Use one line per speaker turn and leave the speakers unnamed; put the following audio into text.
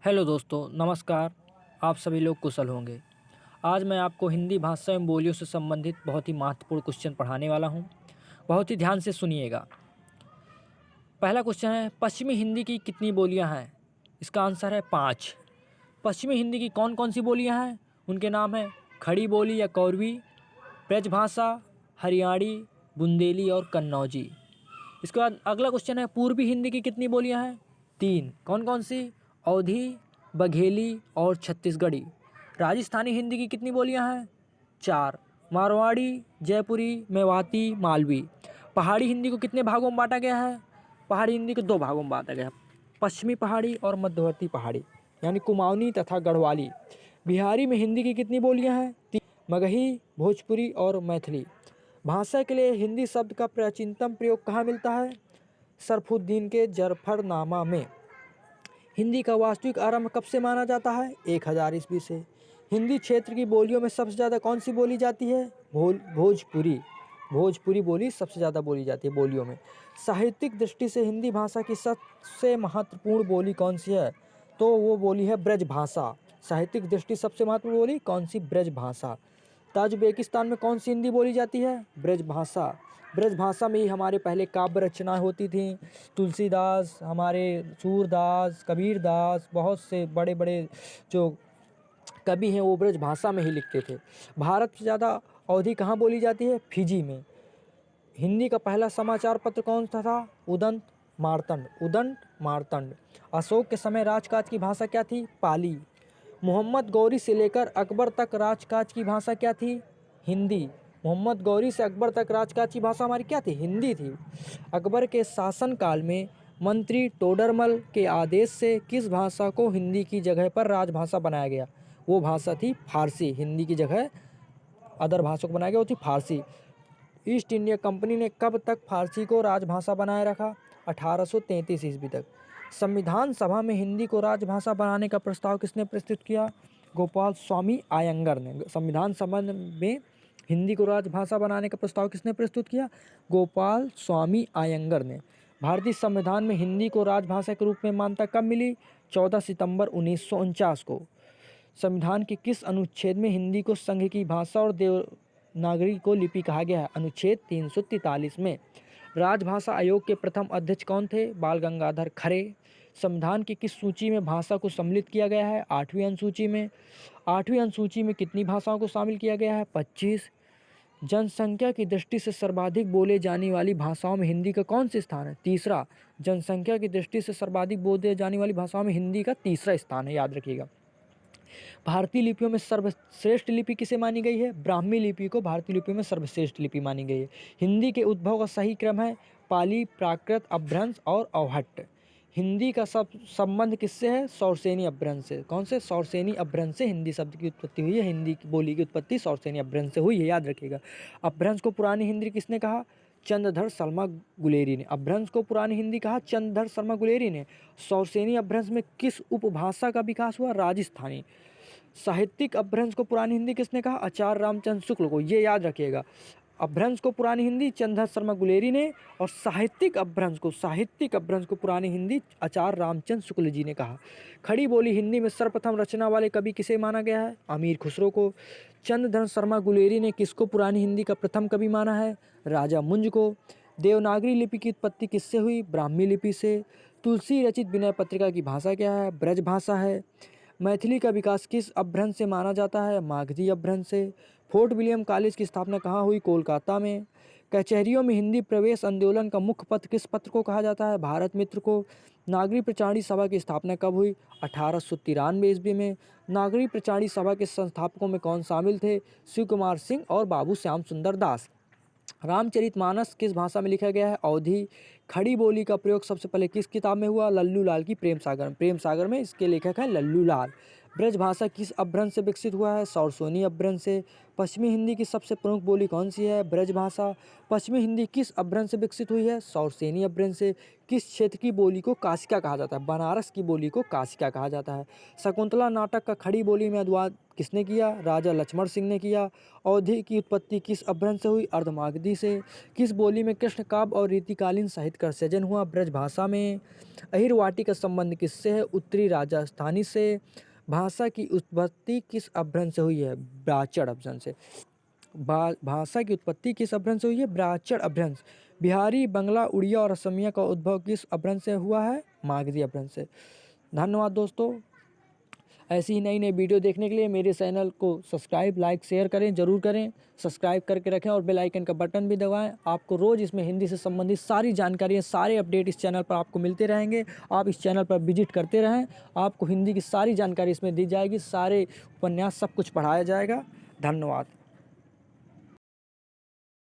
Hello दोस्तों, नमस्कार। आप सभी लोग कुशल होंगे। आज मैं आपको हिंदी भाषा एवं बोलियों से संबंधित बहुत ही महत्वपूर्ण क्वेश्चन पढ़ाने वाला हूँ। बहुत ही ध्यान से सुनिएगा। पहला क्वेश्चन है, पश्चिमी हिंदी की कितनी बोलियाँ हैं? इसका आंसर है 5। पश्चिमी हिंदी की कौन कौन सी बोलियाँ हैं? उनके नाम हैं खड़ी बोली या कौरवी, ब्रजभाषा, हरियाणी, बुंदेली और कन्नौजी। इसके बाद अगला क्वेश्चन है, पूर्वी हिंदी की कितनी बोलियां हैं? 3। कौन कौन सी? अवधी, बघेली और छत्तीसगढ़ी। राजस्थानी हिंदी की कितनी बोलियां हैं? 4। मारवाड़ी, जयपुरी, मेवाती, मालवी। पहाड़ी हिंदी को कितने भागों में बांटा गया है? पहाड़ी हिंदी को 2 भागों में बांटा गया है, पश्चिमी पहाड़ी और मध्यवर्ती पहाड़ी, यानी कुमाऊनी तथा गढ़वाली। बिहारी में हिंदी की कितनी बोलियां हैं? 3। मगही, भोजपुरी और मैथिली। भाषा के लिए हिंदी शब्द का प्राचीनतम प्रयोग कहाँ मिलता है? सरफुद्दीन के जरफरनामा में। हिंदी का वास्तविक आरंभ कब से माना जाता है? 1000 ईस्वी से। हिंदी क्षेत्र की बोलियों में सबसे ज़्यादा कौन सी बोली जाती है? भोजपुरी। भोजपुरी बोली सबसे ज़्यादा बोली जाती है बोलियों में। साहित्यिक दृष्टि से हिंदी भाषा की सबसे महत्वपूर्ण बोली कौन सी है? तो वो बोली है ब्रजभाषा। साहित्यिक दृष्टि सबसे महत्वपूर्ण बोली कौन सी? ब्रजभाषा। ताजिकिस्तान में कौन सी हिंदी बोली जाती है? ब्रजभाषा। ब्रजभाषा में ही हमारे पहले काव्य रचनाएं होती थीं। तुलसीदास, हमारे सूरदास, कबीरदास, बहुत से बड़े बड़े जो कवि हैं वो ब्रजभाषा में ही लिखते थे। भारत से ज़्यादा अवधि कहाँ बोली जाती है? फिजी में। हिंदी का पहला समाचार पत्र कौन सा था? उदंत मार्तंड। उदंत मार्तंड। अशोक के समय राजकाज की भाषा क्या थी? पाली। मोहम्मद गौरी से लेकर अकबर तक राजकाज की भाषा क्या थी? हिंदी। मोहम्मद गौरी से अकबर तक राजकाज की भाषा हमारी क्या थी? हिंदी थी। अकबर के शासनकाल में मंत्री टोडरमल के आदेश से किस भाषा को हिंदी की जगह पर राजभाषा बनाया गया? वो भाषा थी फारसी। हिंदी की जगह अदर भाषा को बनाया गया, वो थी फारसी। ईस्ट इंडिया कंपनी ने कब तक फारसी को राजभाषा बनाए रखा? 1833 ईस्वी तक। संविधान सभा में हिंदी को राजभाषा बनाने का प्रस्ताव किसने प्रस्तुत किया? गोपाल स्वामी आयंगर ने। संविधान सभा में हिंदी को राजभाषा बनाने का प्रस्ताव किसने प्रस्तुत किया? गोपाल स्वामी आयंगर ने। भारतीय संविधान में हिंदी को राजभाषा के रूप में मान्यता कब मिली? 14 सितंबर 1949 को। संविधान के किस अनुच्छेद में हिंदी को संघ की भाषा और देवनागरी को लिपि कहा गया है? अनुच्छेद 343 में। राजभाषा आयोग के प्रथम अध्यक्ष कौन थे? बाल गंगाधर खरे। संविधान की किस सूची में भाषा को सम्मिलित किया गया है? 8वीं अनुसूची में। 8वीं अनुसूची में कितनी भाषाओं को शामिल किया गया है? 25। जनसंख्या की दृष्टि से सर्वाधिक बोले जाने वाली भाषाओं में हिंदी का कौन सा स्थान है? तीसरा। जनसंख्या की दृष्टि से सर्वाधिक बोले जाने वाली भाषाओं में हिंदी का तीसरा स्थान है, याद रखिएगा। भारतीय लिपियों में सर्वश्रेष्ठ लिपि किसे मानी गई है? ब्राह्मी लिपि को भारतीय लिपियों में सर्वश्रेष्ठ लिपि मानी गई है। हिंदी के उद्भव का सही क्रम है पाली, प्राकृत, अपभ्रंश और अवहट्ट। हिंदी का सब संबंध किससे है? सौरसेनी अपभ्रंश से। कौन से? सौरसेनी अपभ्रंश से हिंदी शब्द की उत्पत्ति हुई है। हिंदी की बोली की उत्पत्ति सौरसेनी अपभ्रंश से हुई है, याद रखिएगा। अपभ्रंश को पुरानी हिंदी किसने कहा? चंद्रधर शर्मा गुलेरी ने। अपभ्रंश को पुरानी हिंदी कहा चंद्रधर शर्मा गुलेरी ने। सौरसेनी अपभ्रंश में किस उपभाषा का विकास हुआ? राजस्थानी। साहित्यिक अपभ्रंश को पुरानी हिंदी किसने कहा? आचार्य रामचंद्र शुक्ल को, ये याद रखिएगा। अपभ्रंश को पुरानी हिंदी चंद्रधर शर्मा गुलेरी ने, और साहित्यिक अपभ्रंश को पुरानी हिंदी आचार्य रामचंद्र शुक्ल जी ने कहा। खड़ी बोली हिंदी में सर्वप्रथम रचना वाले कवि किसे माना गया है? अमीर खुसरो को। चंद्रधर शर्मा गुलेरी ने किसको पुरानी हिंदी का प्रथम कवि माना है? राजा मुंज को। देवनागरी लिपि की उत्पत्ति किससे हुई? ब्राह्मी लिपि से। तुलसी रचित विनय पत्रिका की भाषा क्या है? ब्रज भाषा है। मैथिली का विकास किस अपभ्रंश से माना जाता है? मागधी अपभ्रंश से। फोर्ट विलियम कॉलेज की स्थापना कहाँ हुई? कोलकाता में। कचहरियों में हिंदी प्रवेश आंदोलन का मुख्य पत्र किस पत्र को कहा जाता है? भारत मित्र को। नागरिक प्रचारणी सभा की स्थापना कब हुई? 1893 ईस्वी में। नागरिक प्रचारणी सभा के संस्थापकों में कौन शामिल थे? शिव कुमार सिंह और बाबू श्याम सुंदर दास। रामचरितमानस किस भाषा में लिखा गया है? अवधी। खड़ी बोली का प्रयोग सबसे पहले किस किताब में हुआ? लल्लू लाल की प्रेम सागर में। प्रेम सागर में इसके लेखक हैं लल्लू लाल। ब्रज भाषा किस अपभ्रंश से विकसित हुआ है? सौरसेनी अपभ्रंश से। पश्चिमी हिंदी की सबसे प्रमुख बोली कौन सी है? ब्रज भाषा। पश्चिमी हिंदी किस अपभ्रंश से विकसित हुई है? सौरसेनी अपभ्रंश से। किस क्षेत्र की बोली को काशिका कहा जाता है? बनारस की बोली को काशिका कहा जाता है। शकुंतला नाटक का खड़ी बोली में अनुवाद किसने किया? राजा लक्ष्मण सिंह ने किया। अवधि की उत्पत्ति किस अपभ्रंश से हुई? अर्धमागधी से। किस बोली में कृष्ण काव्य और रीतिकालीन साहित्य का सृजन हुआ? ब्रज भाषा में। अहिरवाटी का संबंध किससे है? उत्तरी राजस्थानी से। भाषा की उत्पत्ति किस अपभ्रंश से हुई है? ब्राह्मण अपभ्रंश से। भाषा की उत्पत्ति किस अपभ्रंश से हुई है? ब्राह्मण अपभ्रंश। बिहारी, बंगला, उड़िया और असमिया का उद्भव किस अपभ्रंश से हुआ है? मागधी अपभ्रंश से। धन्यवाद दोस्तों। ऐसी ही नई नई वीडियो देखने के लिए मेरे चैनल को सब्सक्राइब, लाइक, शेयर करें, ज़रूर करें। सब्सक्राइब करके रखें और बेल आइकन का बटन भी दबाएं। आपको रोज़ इसमें हिंदी से संबंधित सारी जानकारियाँ, सारे अपडेट इस चैनल पर आपको मिलते रहेंगे। आप इस चैनल पर विजिट करते रहें, आपको हिंदी की सारी जानकारी इसमें दी जाएगी, सारे उपन्यास सब कुछ पढ़ाया जाएगा। धन्यवाद।